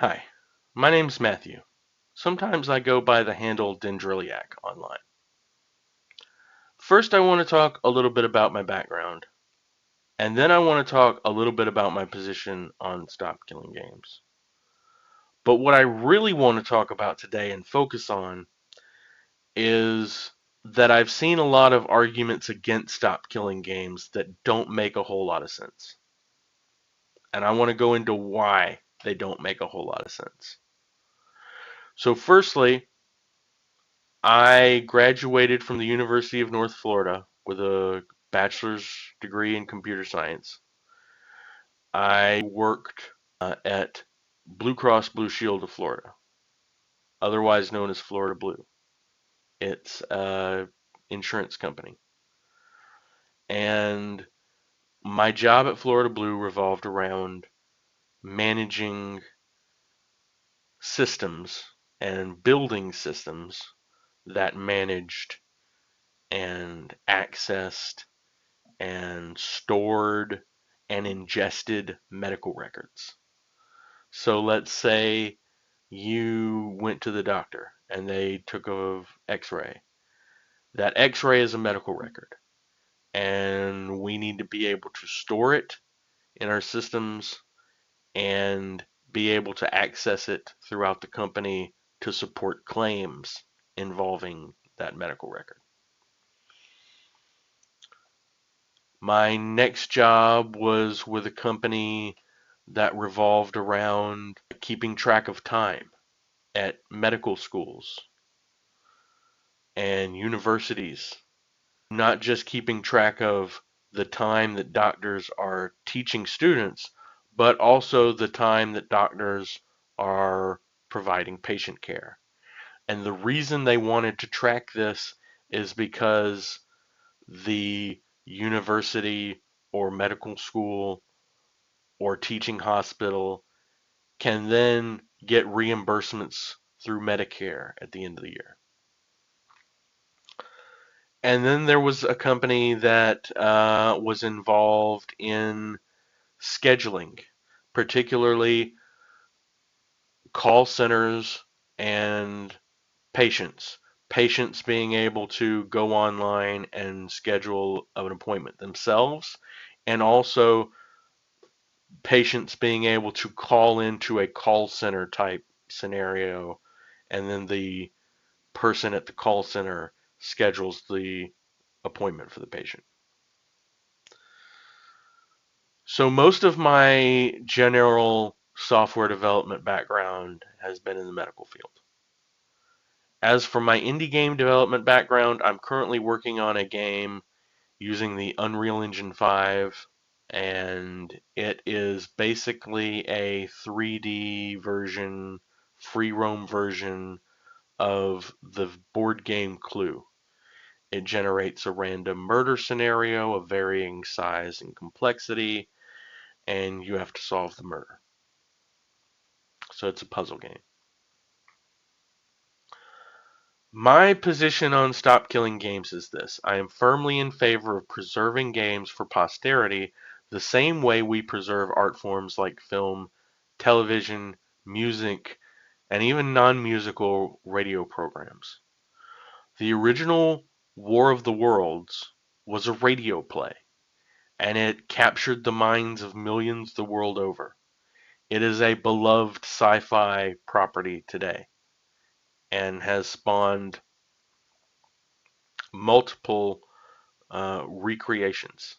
Hi, my name's Matthew. Sometimes I go by the handle Dendriliac online. First, I want to talk a little bit about my background, and then I want to talk a little bit about my position on Stop Killing Games. But what I really want to talk about today and focus on is that I've seen a lot of arguments against Stop Killing Games that don't make a whole lot of sense. And I want to go into why they don't make a whole lot of sense. So, firstly, I graduated from the University of North Florida with a bachelor's degree in computer science. I worked at Blue Cross Blue Shield of Florida, otherwise known as Florida Blue. It's an insurance company. And my job at Florida Blue revolved around managing systems and building systems that managed and accessed and stored and ingested medical records. So let's say you went to the doctor and they took a x-ray. That x-ray is a medical record and we need to be able to store it in our systems and be able to access it throughout the company to support claims involving that medical record. My next job was with a company that revolved around keeping track of time at medical schools and universities, not just keeping track of the time that doctors are teaching students, but also the time that doctors are providing patient care. And the reason they wanted to track this is because the university or medical school or teaching hospital can then get reimbursements through Medicare at the end of the year. And then there was a company that was involved in scheduling, particularly call centers and patients. Patients being able to go online and schedule an appointment themselves, and also patients being able to call into a call center type scenario, and then the person at the call center schedules the appointment for the patient. So most of my general software development background has been in the medical field. As for my indie game development background, I'm currently working on a game using the Unreal Engine 5, and it is basically a 3D version, free roam version of the board game Clue. It generates a random murder scenario of varying size and complexity, and you have to solve the murder. So it's a puzzle game. My position on Stop Killing Games is this. I am firmly in favor of preserving games for posterity the same way we preserve art forms like film, television, music, and even non-musical radio programs. The original War of the Worlds was a radio play, and it captured the minds of millions the world over. It is a beloved sci-fi property today and has spawned multiple recreations.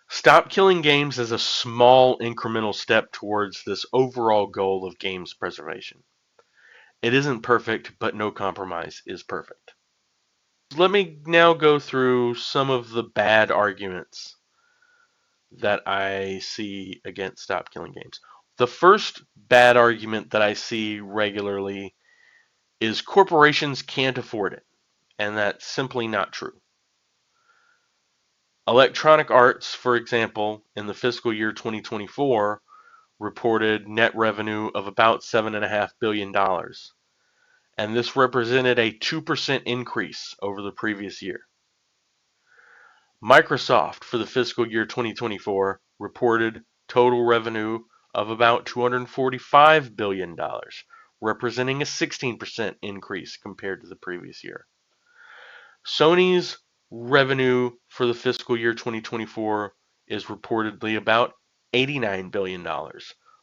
Stop Killing Games is a small incremental step towards this overall goal of games preservation. It isn't perfect, but no compromise is perfect. Let me now go through some of the bad arguments that I see against Stop Killing Games. The first bad argument that I see regularly is corporations can't afford it, and that's simply not true. Electronic Arts, for example, in the fiscal year 2024, reported net revenue of about $7.5 billion, and this represented a 2% increase over the previous year. Microsoft, for the fiscal year 2024, reported total revenue of about $245 billion, representing a 16% increase compared to the previous year. Sony's revenue for the fiscal year 2024 is reportedly about $89 billion,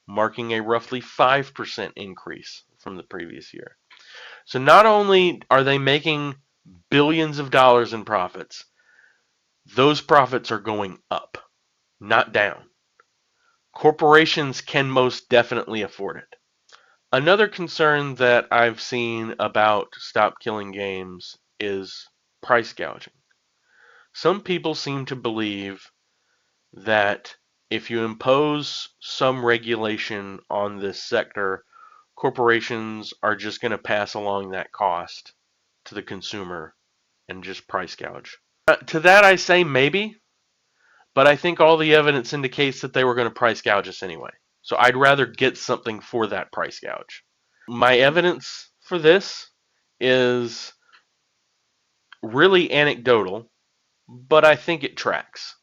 marking a roughly 5% increase from the previous year. So not only are they making billions of dollars in profits, those profits are going up, not down. Corporations can most definitely afford it. Another concern that I've seen about Stop Killing Games is price gouging. Some people seem to believe that if you impose some regulation on this sector, corporations are just going to pass along that cost to the consumer and just price gouge. To that I say maybe, but I think all the evidence indicates that they were going to price gouge us anyway. So I'd rather get something for that price gouge. My evidence for this is really anecdotal, but I think it tracks.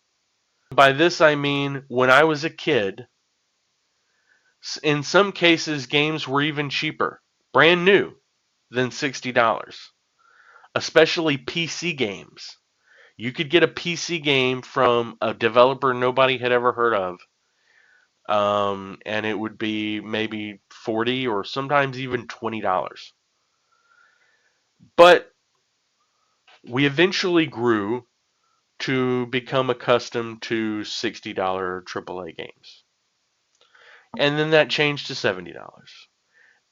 By this I mean when I was a kid, in some cases games were even cheaper, brand new, than $60, especially PC games. You could get a PC game from a developer nobody had ever heard of, and it would be maybe $40 or sometimes even $20. But we eventually grew to become accustomed to $60 AAA games. And then that changed to $70.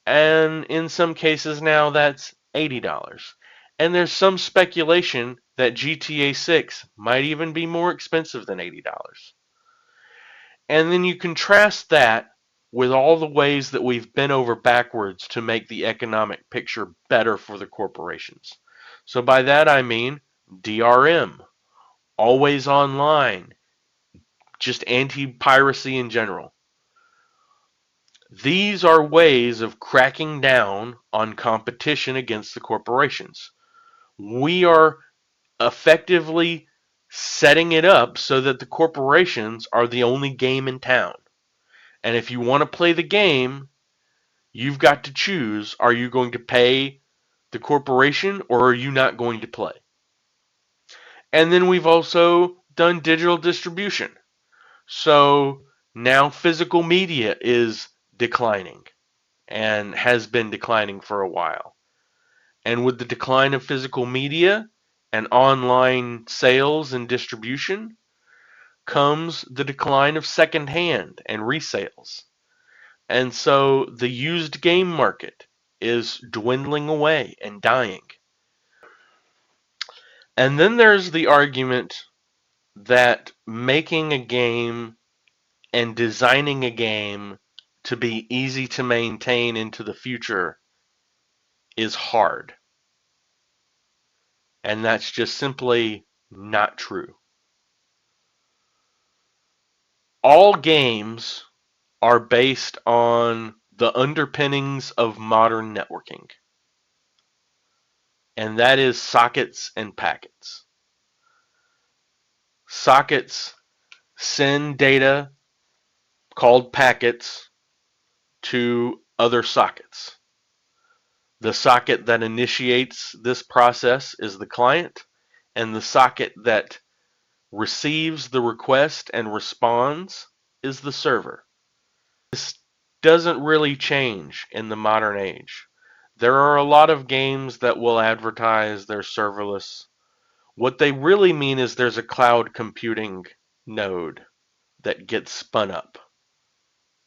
And in some cases now that's $80. And there's some speculation that GTA 6 might even be more expensive than $80. And then you contrast that with all the ways that we've bent over backwards to make the economic picture better for the corporations. So by that I mean DRM, always online, just anti-piracy in general. These are ways of cracking down on competition against the corporations. We are effectively setting it up so that the corporations are the only game in town. And if you want to play the game, you've got to choose, are you going to pay the corporation or are you not going to play? And then we've also done digital distribution. So now physical media is declining and has been declining for a while. And with the decline of physical media and online sales and distribution comes the decline of secondhand and resales. And so the used game market is dwindling away and dying. And then there's the argument that making a game and designing a game to be easy to maintain into the future is hard. And that's just simply not true. All games are based on the underpinnings of modern networking, and that is sockets and packets. Sockets send data called packets to other sockets. The socket that initiates this process is the client, and the socket that receives the request and responds is the server. This doesn't really change in the modern age. There are a lot of games that will advertise they're serverless. What they really mean is there's a cloud computing node that gets spun up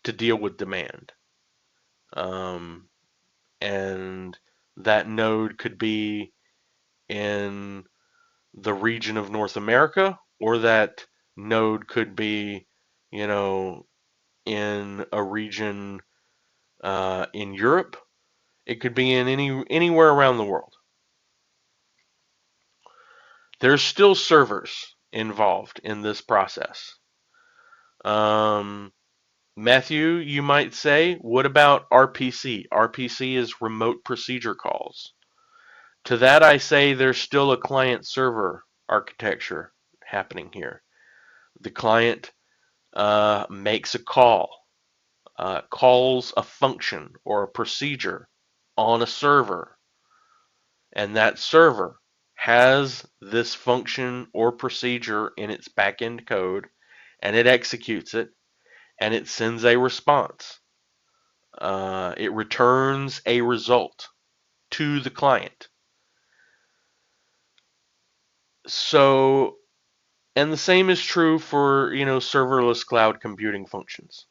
to deal with demand. Um, and that node could be in the region of North America, or that node could be, you know, in a region in Europe. It could be in anywhere around the world. There's still servers involved in this process. Matthew, you might say, what about RPC? RPC is remote procedure calls. To that I say there's still a client-server architecture happening here. The client makes a call. calls a function or a procedure on a server, and that server has this function or procedure in its backend code, and it executes it, and it sends a response. It returns a result to the client. So, and the same is true for, serverless cloud computing functions.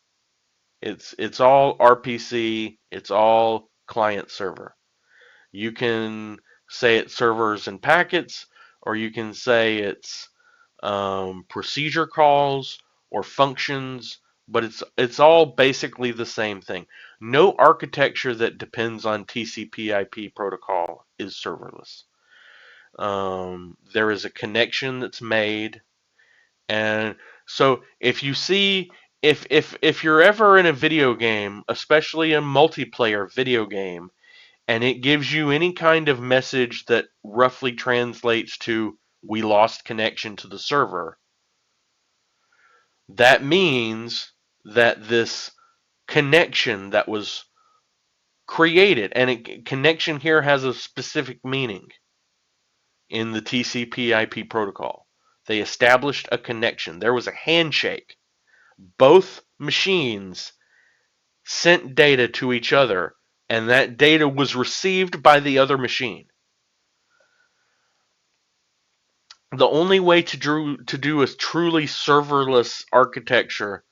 It's all RPC, it's all client server. You can say it's servers and packets, or you can say it's procedure calls or functions, but it's all basically the same thing. No architecture that depends on TCP/IP protocol is serverless. There is a connection that's made, and so if you're ever in a video game, especially a multiplayer video game, and it gives you any kind of message that roughly translates to "we lost connection to the server," that means that this connection that was created, and connection here has a specific meaning in the TCP/IP protocol. They established a connection. There was a handshake. Both machines sent data to each other, and that data was received by the other machine. The only way to do a truly serverless architecture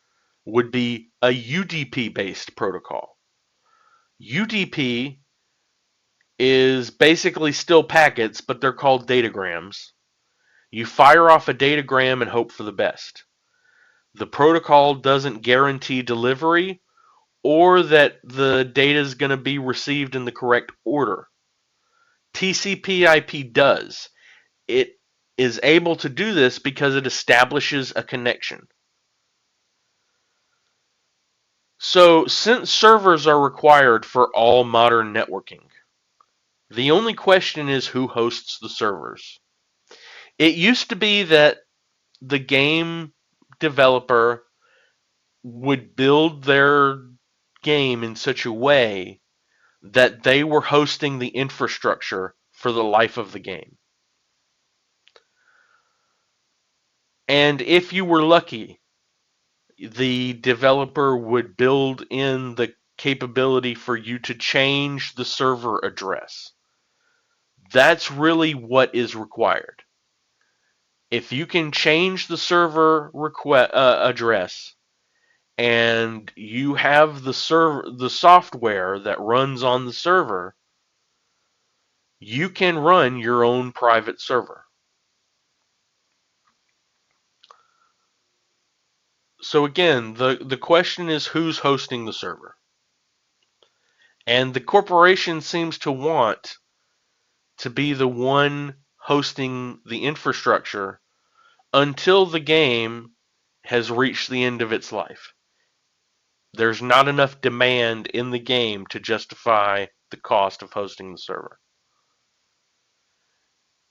would be a UDP-based protocol. UDP is basically still packets, but they're called datagrams. You fire off a datagram and hope for the best. The protocol doesn't guarantee delivery or that the data is going to be received in the correct order. TCP/IP does. It is able to do this because it establishes a connection. So, since servers are required for all modern networking, the only question is who hosts the servers. It used to be that the game developer would build their game in such a way that they were hosting the infrastructure for the life of the game. And if you were lucky, the developer would build in the capability for you to change the server address. That's really what is required. If you can change the server address, and you have the software that runs on the server, you can run your own private server. So again, the question is who's hosting the server? And the corporation seems to want to be the one hosting the infrastructure until the game has reached the end of its life. There's not enough demand in the game to justify the cost of hosting the server.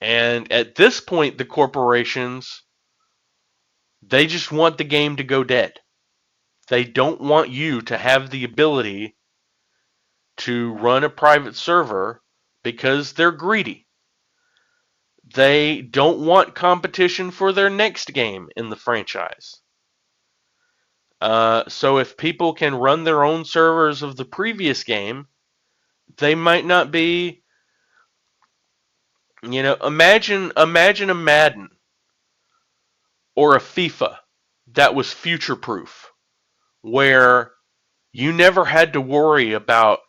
And at this point, the corporations, they just want the game to go dead. They don't want you to have the ability to run a private server because they're greedy. They don't want competition for their next game in the franchise. So if people can run their own servers of the previous game, they might not be, imagine a Madden or a FIFA that was future proof, where you never had to worry about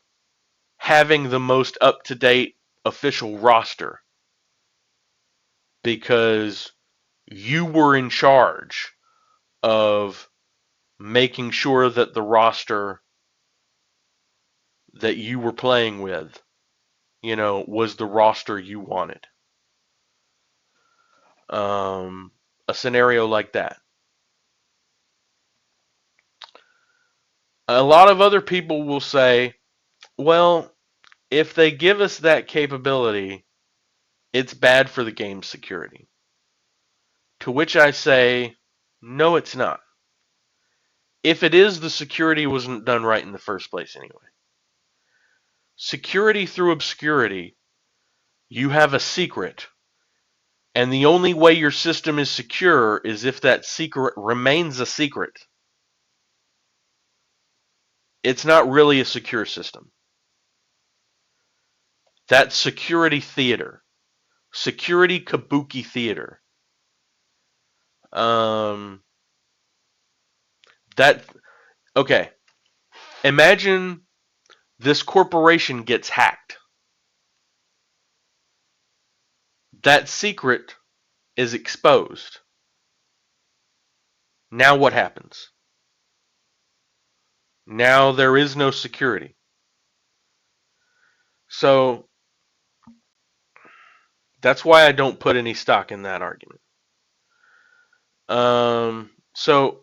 having the most up to date official roster because you were in charge of making sure that the roster that you were playing with, was the roster you wanted. A scenario like that. A lot of other people will say, well, if they give us that capability, it's bad for the game's security. To which I say, no, it's not. If it is, the security wasn't done right in the first place anyway. Security through obscurity, you have a secret, and the only way your system is secure is if that secret remains a secret. It's not really a secure system. That's security theater, security kabuki theater. Um, that okay. Imagine this corporation gets hacked. That secret is exposed. Now what happens? Now there is no security. So that's why I don't put any stock in that argument. So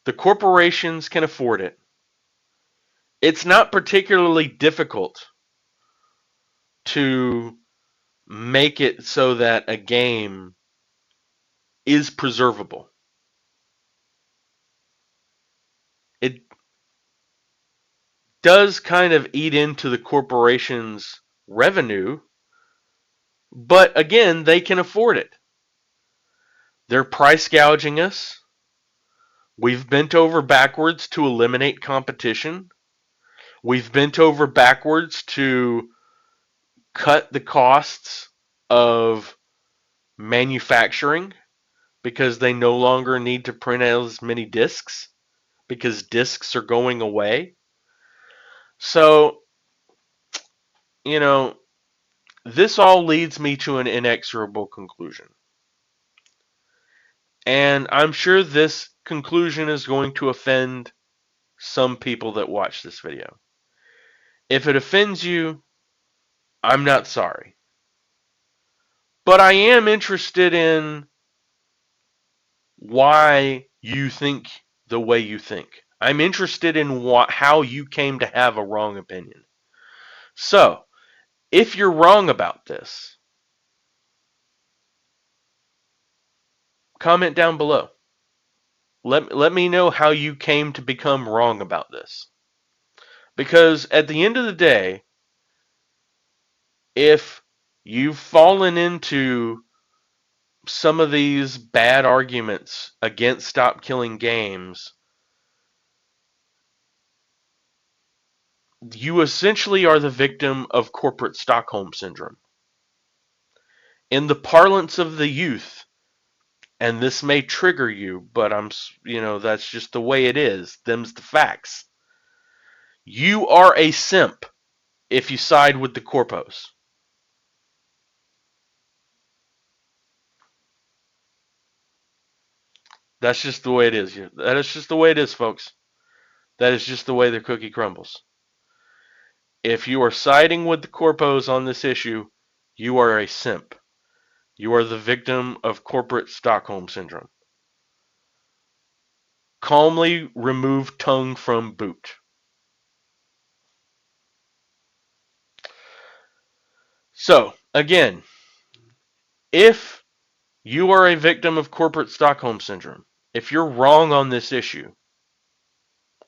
the corporations can afford it. It's not particularly difficult to make it so that a game is preservable. It does kind of eat into the corporation's revenue, but again, they can afford it. They're price gouging us. We've bent over backwards to eliminate competition. We've bent over backwards to cut the costs of manufacturing because they no longer need to print as many discs because discs are going away. So, you know, this all leads me to an inexorable conclusion. And I'm sure this conclusion is going to offend some people that watch this video. If it offends you, I'm not sorry. But I am interested in why you think the way you think. I'm interested in how you came to have a wrong opinion. So, if you're wrong about this, comment down below. Let me know how you came to become wrong about this. Because at the end of the day, if you've fallen into some of these bad arguments against stop killing games, you essentially are the victim of corporate Stockholm syndrome. In the parlance of the youth, and this may trigger you, but that's just the way it is. Them's the facts. You are a simp if you side with the corpos. That's just the way it is. That is just the way it is, folks. That is just the way the cookie crumbles. If you are siding with the corpos on this issue, you are a simp. You are the victim of corporate Stockholm syndrome. Calmly remove tongue from boot. So, again, if you are a victim of corporate Stockholm syndrome, if you're wrong on this issue,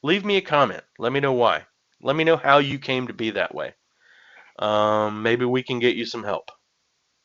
leave me a comment. Let me know why. Let me know how you came to be that way. Maybe we can get you some help.